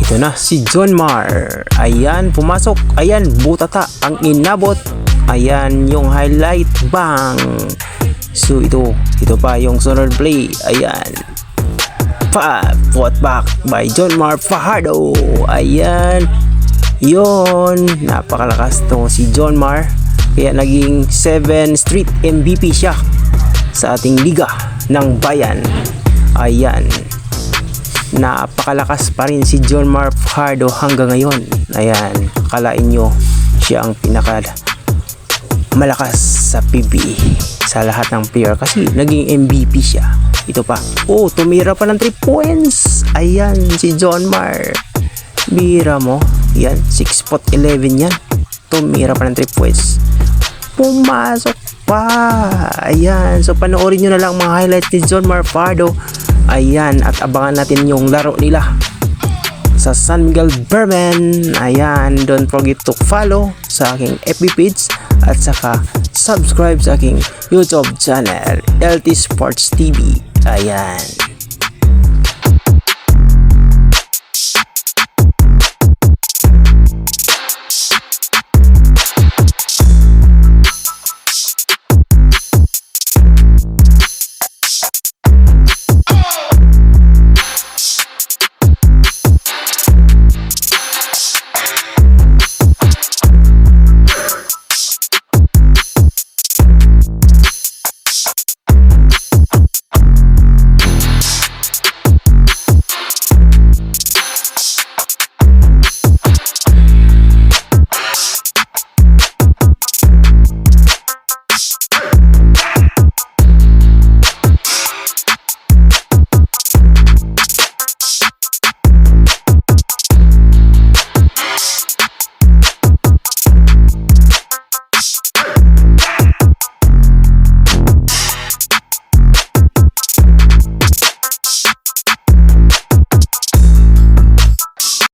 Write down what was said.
Ito na si John Mar. Ayan, pumasok. Ayan, butata ang inabot. Ayan, yung highlight bang. So ito pa yung sunod play. Ayan. Foot back by John Mar Fajardo. Ayan. Yon, napakalakas to si John Mar. Kaya naging 7 straight MVP siya sa ating liga ng bayan. Ayan. Napakalakas pa rin si John Mar Fajardo hanggang ngayon. Ayan, akalain nyo siya ang pinaka malakas sa PBA sa lahat ng player kasi naging MVP siya. Ito pa, tumira pa ng 3 points. Ayan, si John Mar, bira mo. Yan, 6'11" yan. Tumira pa ng 3 points. Pumasok pa. Ayan, so panoorin nyo na lang mga highlights ni John Mar Fajardo. Ayan, at abangan natin yung laro nila sa San Miguel Berman. Ayan, don't forget to follow sa aking FB page at saka subscribe sa aking YouTube channel, LT Sports TV. Ayan.